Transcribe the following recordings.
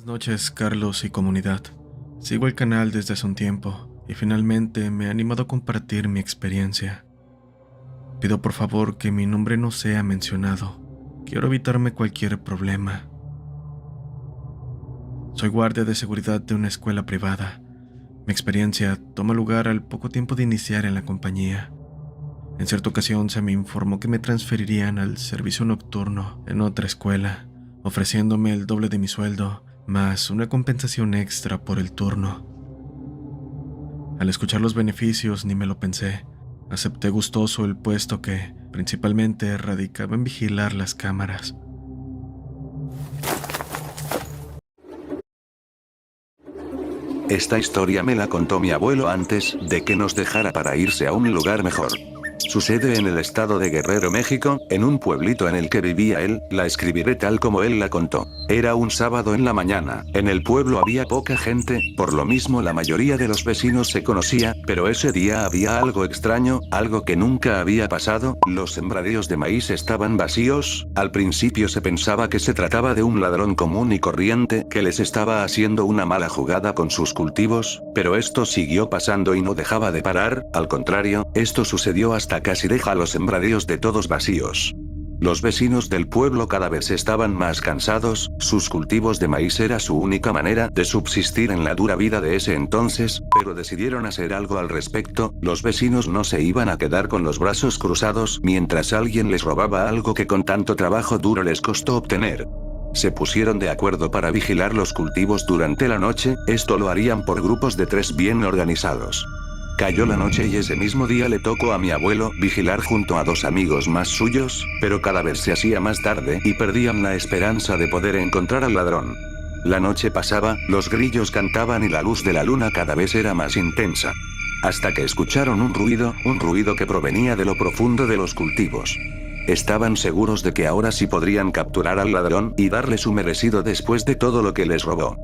Buenas noches, Carlos y comunidad. Sigo el canal desde hace un tiempo y finalmente me he animado a compartir mi experiencia. Pido por favor que mi nombre no sea mencionado. Quiero evitarme cualquier problema. Soy guardia de seguridad de una escuela privada. Mi experiencia toma lugar al poco tiempo de iniciar en la compañía. En cierta ocasión se me informó que me transferirían al servicio nocturno en otra escuela, ofreciéndome el doble de mi sueldo, más una compensación extra por el turno. Al escuchar los beneficios ni me lo pensé. Acepté gustoso el puesto que principalmente radicaba en vigilar las cámaras. Esta historia me la contó mi abuelo antes de que nos dejara para irse a un lugar mejor. Sucede en el estado de Guerrero, México, en un pueblito en el que vivía él. La escribiré tal como él la contó. Era un sábado en la mañana. En el pueblo había poca gente, por lo mismo la mayoría de los vecinos se conocía, pero ese día había algo extraño, algo que nunca había pasado. Los sembradíos de maíz estaban vacíos. Al principio se pensaba que se trataba de un ladrón común y corriente que les estaba haciendo una mala jugada con sus cultivos, pero esto siguió pasando y no dejaba de parar. Al contrario, esto sucedió hasta casi deja los sembradíos de todos vacíos. Los vecinos del pueblo cada vez estaban más cansados, sus cultivos de maíz era su única manera de subsistir en la dura vida de ese entonces, pero decidieron hacer algo al respecto. Los vecinos no se iban a quedar con los brazos cruzados mientras alguien les robaba algo que con tanto trabajo duro les costó obtener. Se pusieron de acuerdo para vigilar los cultivos durante la noche. Esto lo harían por grupos de 3 bien organizados. Cayó la noche y ese mismo día le tocó a mi abuelo vigilar junto a 2 amigos más suyos, pero cada vez se hacía más tarde y perdían la esperanza de poder encontrar al ladrón. La noche pasaba, los grillos cantaban y la luz de la luna cada vez era más intensa. Hasta que escucharon un ruido que provenía de lo profundo de los cultivos. Estaban seguros de que ahora sí podrían capturar al ladrón y darle su merecido después de todo lo que les robó.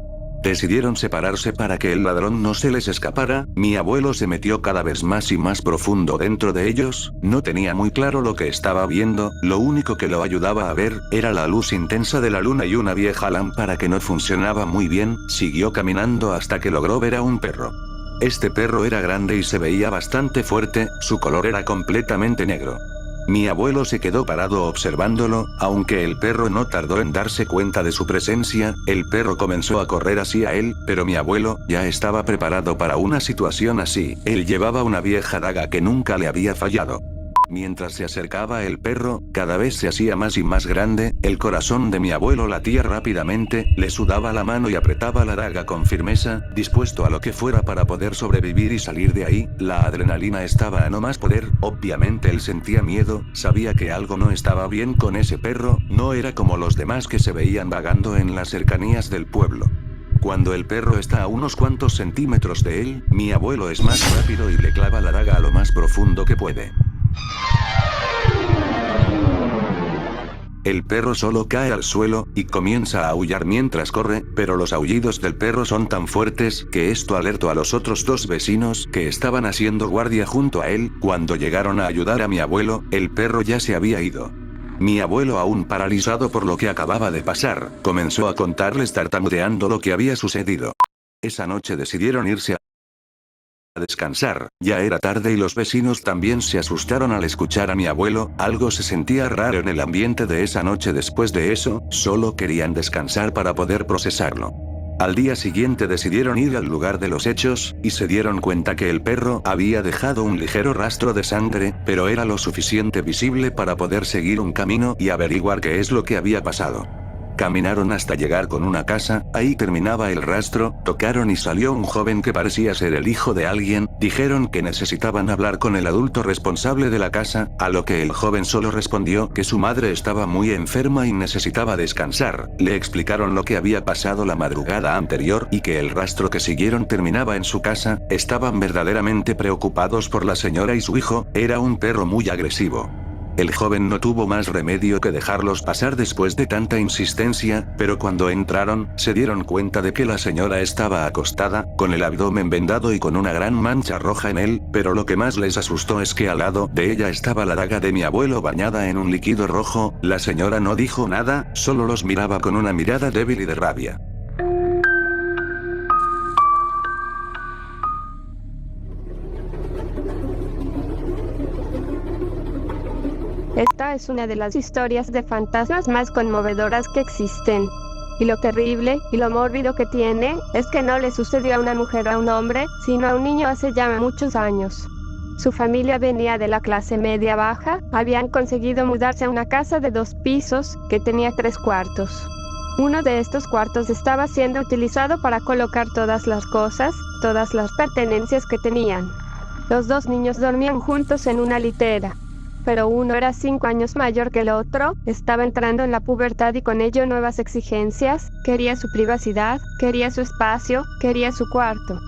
Decidieron separarse para que el ladrón no se les escapara. Mi abuelo se metió cada vez más y más profundo dentro de ellos. No tenía muy claro lo que estaba viendo, lo único que lo ayudaba a ver era la luz intensa de la luna y una vieja lámpara que no funcionaba muy bien. Siguió caminando hasta que logró ver a un perro. Este perro era grande y se veía bastante fuerte, su color era completamente negro. Mi abuelo se quedó parado observándolo, aunque el perro no tardó en darse cuenta de su presencia. El perro comenzó a correr hacia él, pero mi abuelo ya estaba preparado para una situación así. Él llevaba una vieja daga que nunca le había fallado. Mientras se acercaba el perro, cada vez se hacía más y más grande. El corazón de mi abuelo latía rápidamente, le sudaba la mano y apretaba la daga con firmeza, dispuesto a lo que fuera para poder sobrevivir y salir de ahí. La adrenalina estaba a no más poder. Obviamente él sentía miedo, sabía que algo no estaba bien con ese perro, no era como los demás que se veían vagando en las cercanías del pueblo. Cuando el perro está a unos cuantos centímetros de él, mi abuelo es más rápido y le clava la daga a lo más profundo que puede. El perro solo cae al suelo y comienza a aullar mientras corre, pero los aullidos del perro son tan fuertes que esto alertó a los otros 2 vecinos que estaban haciendo guardia junto a él. Cuando llegaron a ayudar a mi abuelo, el perro ya se había ido. Mi abuelo, aún paralizado por lo que acababa de pasar, comenzó a contarles tartamudeando lo que había sucedido. Esa noche decidieron irse a descansar. Ya era tarde y los vecinos también se asustaron al escuchar a mi abuelo. Algo se sentía raro en el ambiente de esa noche. Después de eso, solo querían descansar para poder procesarlo. Al día siguiente decidieron ir al lugar de los hechos, y se dieron cuenta que el perro había dejado un ligero rastro de sangre, pero era lo suficiente visible para poder seguir un camino y averiguar qué es lo que había pasado. Caminaron hasta llegar con una casa, ahí terminaba el rastro, tocaron y salió un joven que parecía ser el hijo de alguien. Dijeron que necesitaban hablar con el adulto responsable de la casa, a lo que el joven solo respondió que su madre estaba muy enferma y necesitaba descansar. Le explicaron lo que había pasado la madrugada anterior y que el rastro que siguieron terminaba en su casa. Estaban verdaderamente preocupados por la señora y su hijo, era un perro muy agresivo. El joven no tuvo más remedio que dejarlos pasar después de tanta insistencia, pero cuando entraron, se dieron cuenta de que la señora estaba acostada, con el abdomen vendado y con una gran mancha roja en él, pero lo que más les asustó es que al lado de ella estaba la daga de mi abuelo bañada en un líquido rojo. La señora no dijo nada, solo los miraba con una mirada débil y de rabia. Esta es una de las historias de fantasmas más conmovedoras que existen. Y lo terrible y lo mórbido que tiene es que no le sucedió a una mujer o a un hombre, sino a un niño hace ya muchos años. Su familia venía de la clase media baja, habían conseguido mudarse a una casa de 2 pisos que tenía 3 cuartos. Uno de estos cuartos estaba siendo utilizado para colocar todas las cosas, todas las pertenencias que tenían. Los 2 niños dormían juntos en una litera. Pero uno era 5 años mayor que el otro, estaba entrando en la pubertad y con ello nuevas exigencias, quería su privacidad, quería su espacio, quería su cuarto.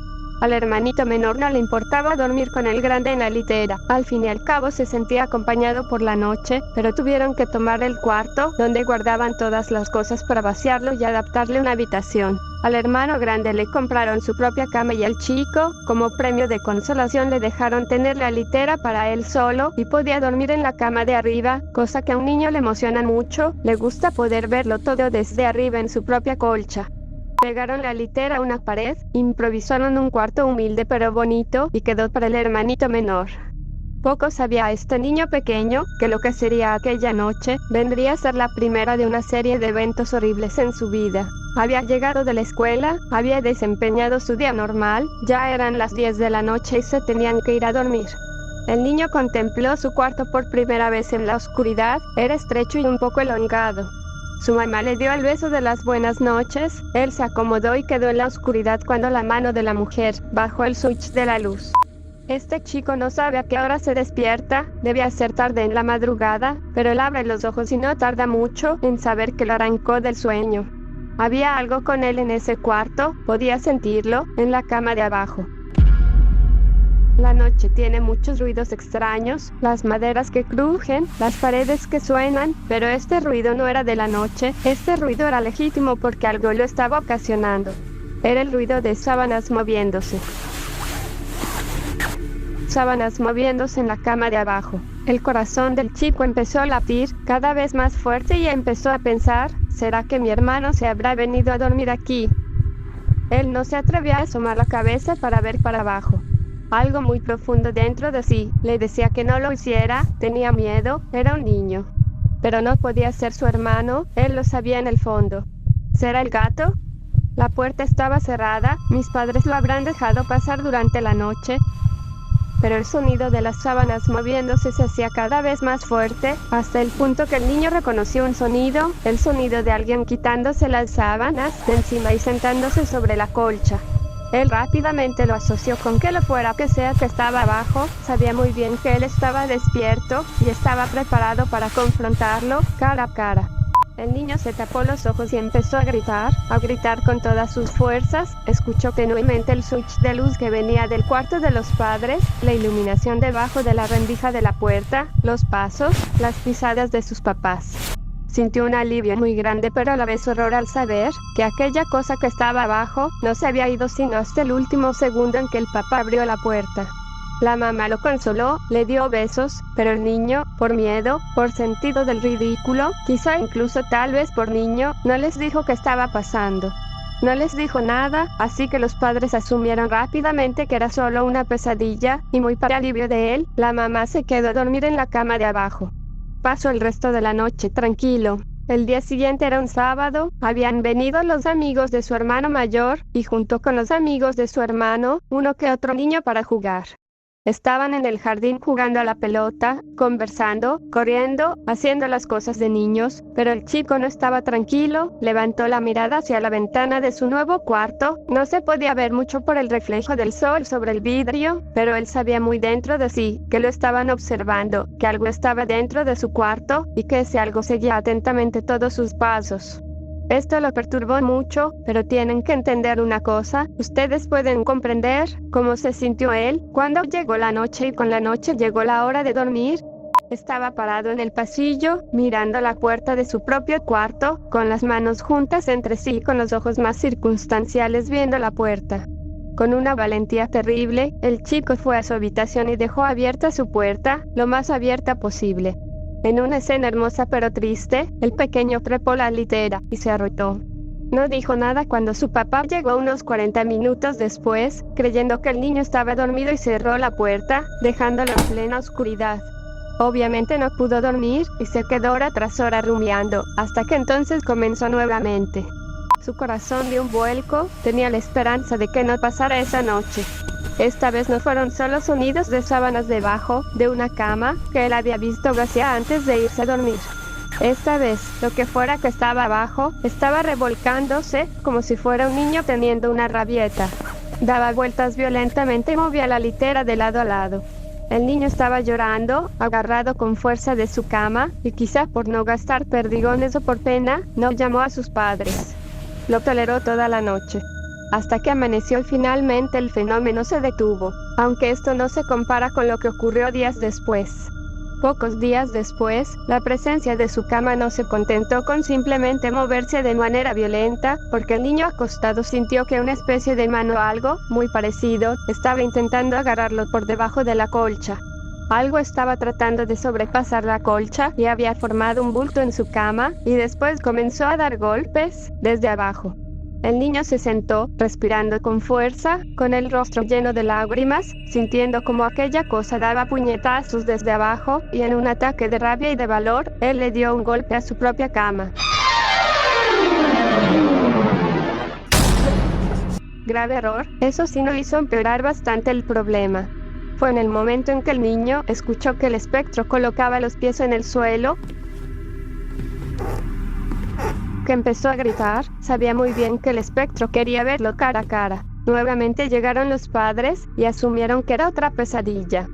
Al hermanito menor no le importaba dormir con el grande en la litera, al fin y al cabo se sentía acompañado por la noche, pero tuvieron que tomar el cuarto, donde guardaban todas las cosas para vaciarlo y adaptarle una habitación. Al hermano grande le compraron su propia cama y al chico, como premio de consolación, le dejaron tener la litera para él solo y podía dormir en la cama de arriba, cosa que a un niño le emociona mucho, le gusta poder verlo todo desde arriba en su propia colcha. Pegaron la litera a una pared, improvisaron un cuarto humilde pero bonito y quedó para el hermanito menor. Poco sabía este niño pequeño que lo que sería aquella noche vendría a ser la primera de una serie de eventos horribles en su vida. Había llegado de la escuela, había desempeñado su día normal, ya eran las 10 de la noche y se tenían que ir a dormir. El niño contempló su cuarto por primera vez en la oscuridad, era estrecho y un poco elongado. Su mamá le dio el beso de las buenas noches, él se acomodó y quedó en la oscuridad cuando la mano de la mujer bajó el switch de la luz. Este chico no sabe a qué hora se despierta, debía ser tarde en la madrugada, pero él abre los ojos y no tarda mucho en saber que lo arrancó del sueño. Había algo con él en ese cuarto, podía sentirlo, en la cama de abajo. La noche tiene muchos ruidos extraños, las maderas que crujen, las paredes que suenan, pero este ruido no era de la noche, este ruido era legítimo porque algo lo estaba ocasionando. Era el ruido de sábanas moviéndose. Sábanas moviéndose en la cama de abajo. El corazón del chico empezó a latir cada vez más fuerte y empezó a pensar, ¿será que mi hermano se habrá venido a dormir aquí? Él no se atrevió a asomar la cabeza para ver para abajo. Algo muy profundo dentro de sí le decía que no lo hiciera, tenía miedo, era un niño. Pero no podía ser su hermano, él lo sabía en el fondo. ¿Será el gato? La puerta estaba cerrada, mis padres lo habrán dejado pasar durante la noche. Pero el sonido de las sábanas moviéndose se hacía cada vez más fuerte, hasta el punto que el niño reconoció un sonido, el sonido de alguien quitándose las sábanas de encima y sentándose sobre la colcha. Él rápidamente lo asoció con que lo fuera que sea que estaba abajo, sabía muy bien que él estaba despierto y estaba preparado para confrontarlo cara a cara. El niño se tapó los ojos y empezó a gritar con todas sus fuerzas. Escuchó tenuemente el switch de luz que venía del cuarto de los padres, la iluminación debajo de la rendija de la puerta, los pasos, las pisadas de sus papás. Sintió un alivio muy grande pero a la vez horror al saber que aquella cosa que estaba abajo no se había ido sino hasta el último segundo en que el papá abrió la puerta. La mamá lo consoló, le dio besos, pero el niño, por miedo, por sentido del ridículo, quizá incluso tal vez por niño, no les dijo qué estaba pasando. No les dijo nada, así que los padres asumieron rápidamente que era solo una pesadilla, y muy para alivio de él, la mamá se quedó a dormir en la cama de abajo. Pasó el resto de la noche tranquilo. El día siguiente era un sábado, habían venido los amigos de su hermano mayor, y junto con los amigos de su hermano, uno que otro niño para jugar. Estaban en el jardín jugando a la pelota, conversando, corriendo, haciendo las cosas de niños, pero el chico no estaba tranquilo, levantó la mirada hacia la ventana de su nuevo cuarto, no se podía ver mucho por el reflejo del sol sobre el vidrio, pero él sabía muy dentro de sí, que lo estaban observando, que algo estaba dentro de su cuarto, y que ese algo seguía atentamente todos sus pasos. Esto lo perturbó mucho, pero tienen que entender una cosa, ustedes pueden comprender cómo se sintió él cuando llegó la noche y con la noche llegó la hora de dormir. Estaba parado en el pasillo, mirando la puerta de su propio cuarto, con las manos juntas entre sí y con los ojos más circunstanciales viendo la puerta. Con una valentía terrible, el chico fue a su habitación y dejó abierta su puerta, lo más abierta posible. En una escena hermosa pero triste, el pequeño trepó la litera y se arrotó. No dijo nada cuando su papá llegó unos 40 minutos después, creyendo que el niño estaba dormido y cerró la puerta, dejándolo en plena oscuridad. Obviamente no pudo dormir y se quedó hora tras hora rumiando, hasta que entonces comenzó nuevamente. Su corazón dio un vuelco, tenía la esperanza de que no pasara esa noche. Esta vez no fueron solo sonidos de sábanas debajo de una cama que él había visto vacía antes de irse a dormir. Esta vez, lo que fuera que estaba abajo, estaba revolcándose como si fuera un niño teniendo una rabieta. Daba vueltas violentamente y movía la litera de lado a lado. El niño estaba llorando, agarrado con fuerza de su cama, y quizá por no gastar perdigones o por pena, no llamó a sus padres. Lo toleró toda la noche, hasta que amaneció y finalmente el fenómeno se detuvo, aunque esto no se compara con lo que ocurrió días después. Pocos días después, la presencia de su cama no se contentó con simplemente moverse de manera violenta, porque el niño acostado sintió que una especie de mano o algo, muy parecido, estaba intentando agarrarlo por debajo de la colcha. Algo estaba tratando de sobrepasar la colcha y había formado un bulto en su cama, y después comenzó a dar golpes desde abajo. El niño se sentó, respirando con fuerza, con el rostro lleno de lágrimas, sintiendo como aquella cosa daba puñetazos desde abajo, y en un ataque de rabia y de valor, él le dio un golpe a su propia cama. Grave error, eso sí no hizo empeorar bastante el problema. Fue en el momento en que el niño escuchó que el espectro colocaba los pies en el suelo, que empezó a gritar. Sabía muy bien que el espectro quería verlo cara a cara. Nuevamente llegaron los padres y asumieron que era otra pesadilla,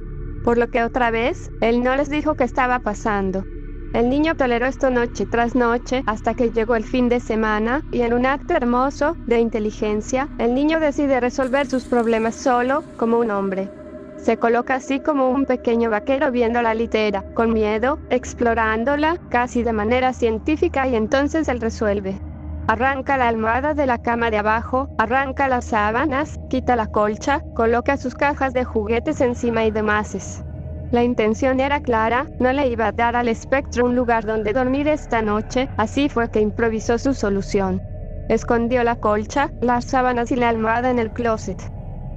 por lo que otra vez, él no les dijo qué estaba pasando. El niño toleró esto noche tras noche hasta que llegó el fin de semana, y en un acto hermoso de inteligencia, el niño decide resolver sus problemas solo, como un hombre. Se coloca así como un pequeño vaquero viendo la litera, con miedo, explorándola, casi de manera científica, y entonces él resuelve. Arranca la almohada de la cama de abajo, arranca las sábanas, quita la colcha, coloca sus cajas de juguetes encima y demás. La intención era clara, no le iba a dar al espectro un lugar donde dormir esta noche, así fue que improvisó su solución. Escondió la colcha, las sábanas y la almohada en el closet.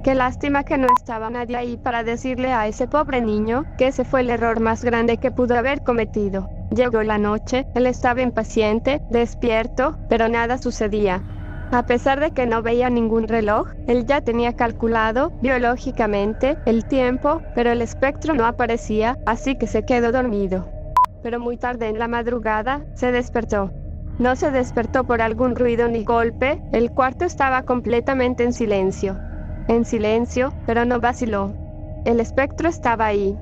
Qué lástima que no estaba nadie ahí para decirle a ese pobre niño que ese fue el error más grande que pudo haber cometido. Llegó la noche, él estaba impaciente, despierto, pero nada sucedía. A pesar de que no veía ningún reloj, él ya tenía calculado, biológicamente, el tiempo, pero el espectro no aparecía, así que se quedó dormido. Pero muy tarde en la madrugada, se despertó. No se despertó por algún ruido ni golpe, el cuarto estaba completamente en silencio. En silencio, pero no vaciló. El espectro estaba ahí.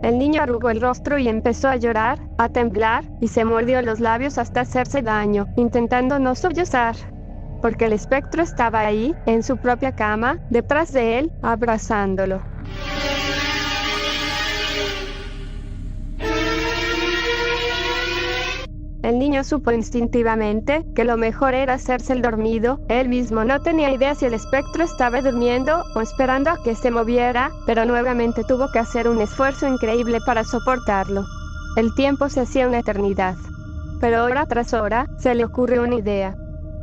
El niño arrugó el rostro y empezó a llorar, a temblar, y se mordió los labios hasta hacerse daño, intentando no sollozar. Porque el espectro estaba ahí, en su propia cama, detrás de él, abrazándolo. El niño supo instintivamente que lo mejor era hacerse el dormido. Él mismo no tenía idea si el espectro estaba durmiendo o esperando a que se moviera, pero nuevamente tuvo que hacer un esfuerzo increíble para soportarlo. El tiempo se hacía una eternidad. Pero hora tras hora, se le ocurrió una idea.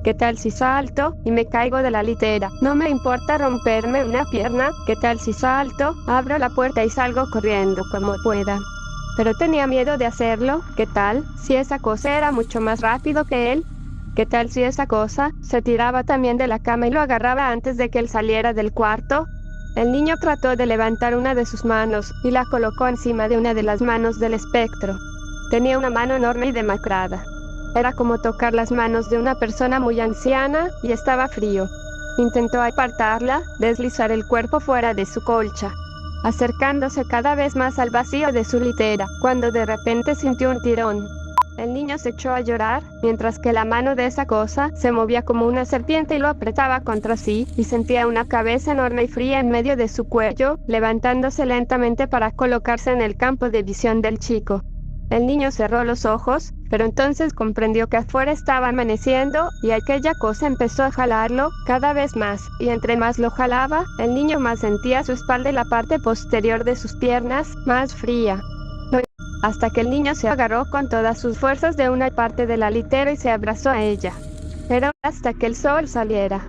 ¿Qué tal si salto y me caigo de la litera? No me importa romperme una pierna. ¿Qué tal si salto, abro la puerta y salgo corriendo como pueda? Pero tenía miedo de hacerlo. ¿Qué tal si esa cosa era mucho más rápido que él? ¿Qué tal si esa cosa se tiraba también de la cama y lo agarraba antes de que él saliera del cuarto? El niño trató de levantar una de sus manos y la colocó encima de una de las manos del espectro. Tenía una mano enorme y demacrada. Era como tocar las manos de una persona muy anciana, y estaba frío. Intentó apartarla, deslizar el cuerpo fuera de su colcha, acercándose cada vez más al vacío de su litera, cuando de repente sintió un tirón. El niño se echó a llorar, mientras que la mano de esa cosa se movía como una serpiente y lo apretaba contra sí, y sentía una cabeza enorme y fría en medio de su cuello, levantándose lentamente para colocarse en el campo de visión del chico. El niño cerró los ojos, pero entonces comprendió que afuera estaba amaneciendo, y aquella cosa empezó a jalarlo cada vez más, y entre más lo jalaba, el niño más sentía su espalda y la parte posterior de sus piernas más fría. Hasta que el niño se agarró con todas sus fuerzas de una parte de la litera y se abrazó a ella. Pero hasta que el sol saliera.